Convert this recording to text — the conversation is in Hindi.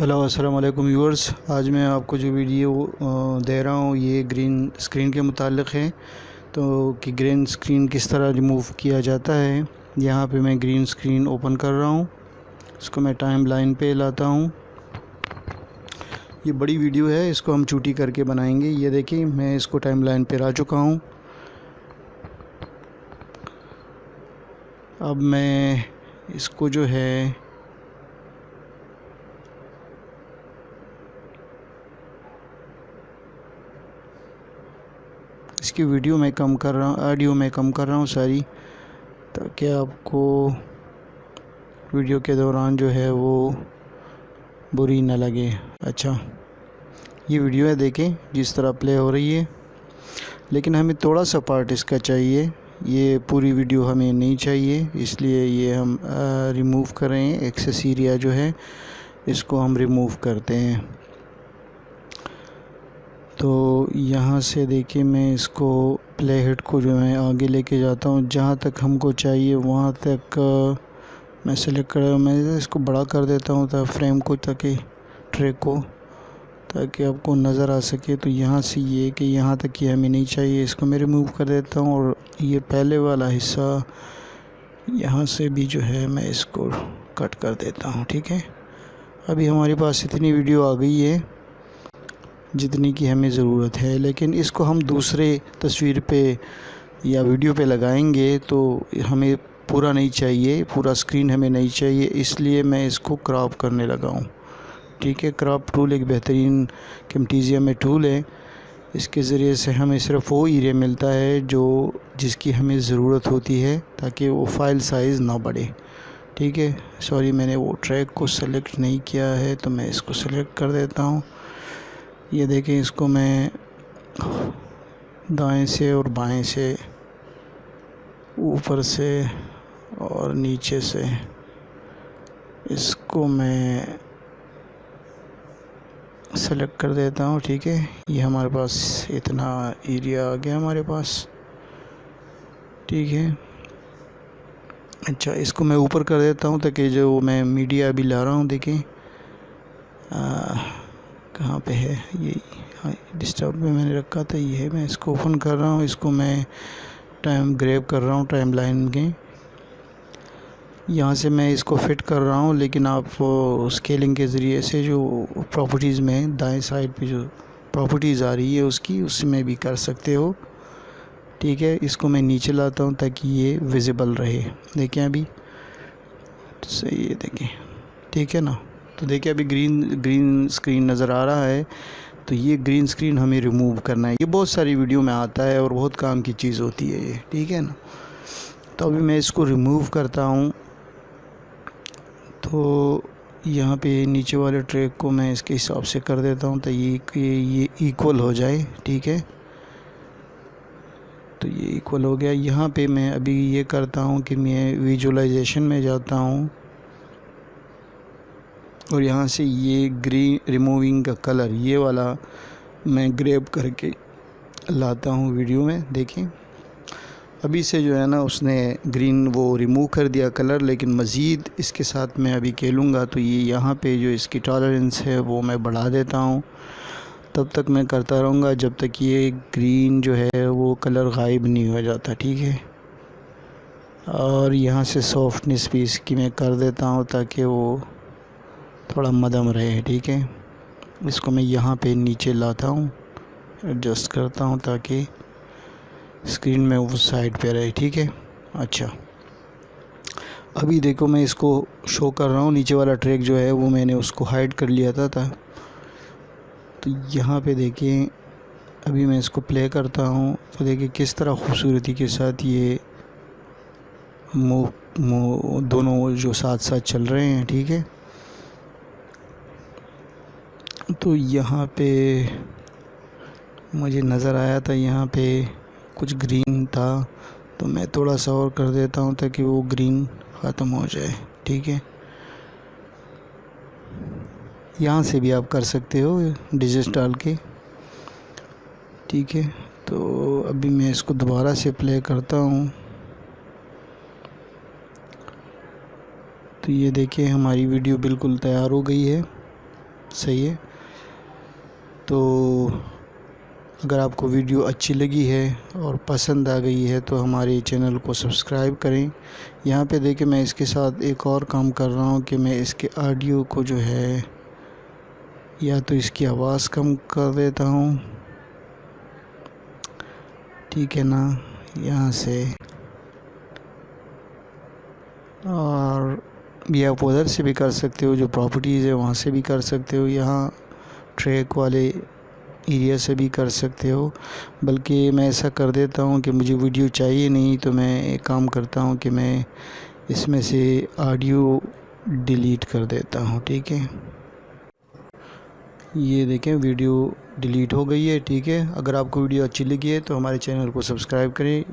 हेलो अस्सलाम वालेकुम व्यूअर्स। आज मैं आपको जो वीडियो दे रहा हूँ ये ग्रीन स्क्रीन के मुतालिक है। तो कि ग्रीन स्क्रीन किस तरह रिमूव किया जाता है। यहाँ पे मैं ग्रीन स्क्रीन ओपन कर रहा हूँ, इसको मैं टाइम लाइन पे लाता हूँ। ये बड़ी वीडियो है, इसको हम छोटी करके बनाएंगे। ये देखिए मैं इसको टाइम लाइन पे ला चुका हूँ। अब मैं इसको जो है इसकी वीडियो में कम कर रहा हूँ, ऑडियो में कम कर रहा हूँ सारी, ताकि आपको वीडियो के दौरान जो है वो बुरी ना लगे। अच्छा, ये वीडियो है, देखें जिस तरह प्ले हो रही है, लेकिन हमें थोड़ा सा पार्ट इसका चाहिए। ये पूरी वीडियो हमें नहीं चाहिए, इसलिए ये हम रिमूव कर रहे हैं। एक्सेस एरिया जो है इसको हम रिमूव करते हैं। तो यहाँ से देखिए मैं इसको प्ले हेड को जो है आगे लेके जाता हूँ, जहाँ तक हमको चाहिए वहाँ तक मैं सेलेक्ट कर, मैं इसको बड़ा कर देता हूँ ताकि फ्रेम को, ताकि ट्रैक को, ताकि आपको नज़र आ सके। तो यहाँ से ये कि यहाँ तक ये हमें नहीं चाहिए, इसको मैं रिमूव कर देता हूँ। और ये पहले वाला हिस्सा यहाँ से भी जो है मैं इसको कट कर देता हूँ। ठीक है, अभी हमारे पास इतनी वीडियो आ गई है जितनी की हमें ज़रूरत है, लेकिन इसको हम दूसरे तस्वीर पे या वीडियो पे लगाएंगे तो हमें पूरा नहीं चाहिए, पूरा स्क्रीन हमें नहीं चाहिए, इसलिए मैं इसको क्रॉप करने लगा हूँ। ठीक है, क्रॉप टूल एक बेहतरीन कैमटीज़िया में टूल है। इसके ज़रिए से हमें सिर्फ वो एरिया मिलता है जो जिसकी हमें ज़रूरत होती है, ताकि वो फ़ाइल साइज़ ना बढ़े। ठीक है, सॉरी मैंने वो ट्रैक को सेलेक्ट नहीं किया है, तो मैं इसको सेलेक्ट कर देता हूँ। ये देखें, इसको मैं दाएं से और बाएं से, ऊपर से और नीचे से इसको मैं सेलेक्ट कर देता हूँ। ठीक है, ये हमारे पास इतना एरिया आ गया हमारे पास। ठीक है, अच्छा इसको मैं ऊपर कर देता हूँ ताकि जो मैं मीडिया अभी ला रहा हूँ, देखें कहाँ पे है ये, डिस्टर्ब में मैंने रखा था, ये है। मैं इसको ओपन कर रहा हूँ, इसको मैं टाइम ग्रैब कर रहा हूँ टाइम लाइन के, यहाँ से मैं इसको फिट कर रहा हूँ। लेकिन आप स्केलिंग के ज़रिए से जो प्रॉपर्टीज़ में दाएं साइड पे जो प्रॉपर्टीज़ आ रही है उसमें भी कर सकते हो। ठीक है, इसको मैं नीचे लाता हूँ ताकि ये विजिबल रहे। देखें अभी सही है, देखें ठीक है ना। तो देखिए अभी ग्रीन स्क्रीन नज़र आ रहा है। तो ये ग्रीन स्क्रीन हमें रिमूव करना है। ये बहुत सारी वीडियो में आता है और बहुत काम की चीज़ होती है ये, ठीक है ना। तो अभी मैं इसको रिमूव करता हूँ। तो यहाँ पे नीचे वाले ट्रैक को मैं इसके हिसाब से कर देता हूँ तो ये इक्वल हो जाए। ठीक है, तो ये इक्वल हो गया। यहाँ पे मैं अभी ये करता हूँ कि मैं विजुअलाइजेशन में जाता हूँ और यहाँ से ये ग्रीन रिमूविंग का कलर ये वाला मैं ग्रैब करके लाता हूँ वीडियो में। देखें अभी से जो है ना उसने ग्रीन वो रिमूव कर दिया कलर, लेकिन मज़ीद इसके साथ मैं अभी खेलूँगा तो ये यहाँ पे जो इसकी टॉलरेंस है वो मैं बढ़ा देता हूँ। तब तक मैं करता रहूँगा जब तक ये ग्रीन जो है वो कलर गायब नहीं हो जाता। ठीक है, और यहाँ से सॉफ्टनेस भी इसकी मैं कर देता हूँ ताकि वो थोड़ा मदम रहे। ठीक है, इसको मैं यहाँ पे नीचे लाता हूँ, एडजस्ट करता हूँ ताकि स्क्रीन में वो साइड पे रहे। ठीक है, अच्छा अभी देखो मैं इसको शो कर रहा हूँ। नीचे वाला ट्रैक जो है वो मैंने उसको हाइड कर लिया था तो यहाँ पे देखिए अभी मैं इसको प्ले करता हूँ तो देखिए किस तरह खूबसूरती के साथ ये दोनों जो साथ साथ चल रहे हैं। ठीक है, तो यहाँ पे मुझे नज़र आया था यहाँ पे कुछ ग्रीन था तो मैं थोड़ा सा और कर देता हूँ ताकि वो ग्रीन ख़त्म हो जाए। ठीक है, यहाँ से भी आप कर सकते हो डिजिट डाल के। ठीक है, तो अभी मैं इसको दोबारा से प्ले करता हूँ तो ये देखिए हमारी वीडियो बिल्कुल तैयार हो गई है। सही है। तो अगर आपको वीडियो अच्छी लगी है और पसंद आ गई है तो हमारे चैनल को सब्सक्राइब करें। यहाँ पे देखिए मैं इसके साथ एक और काम कर रहा हूँ कि मैं इसके ऑडियो को जो है या तो इसकी आवाज़ कम कर देता हूँ, ठीक है ना, यहाँ से, और ये आप उधर से भी कर सकते हो, जो प्रॉपर्टीज़ है वहाँ से भी कर सकते हो, यहाँ ट्रैक वाले एरिया से भी कर सकते हो। बल्कि मैं ऐसा कर देता हूँ कि मुझे वीडियो चाहिए नहीं तो मैं एक काम करता हूँ कि मैं इसमें से ऑडियो डिलीट कर देता हूँ, ठीक है। ये देखें वीडियो डिलीट हो गई है, ठीक है। अगर आपको वीडियो अच्छी लगी है तो हमारे चैनल को सब्सक्राइब करें।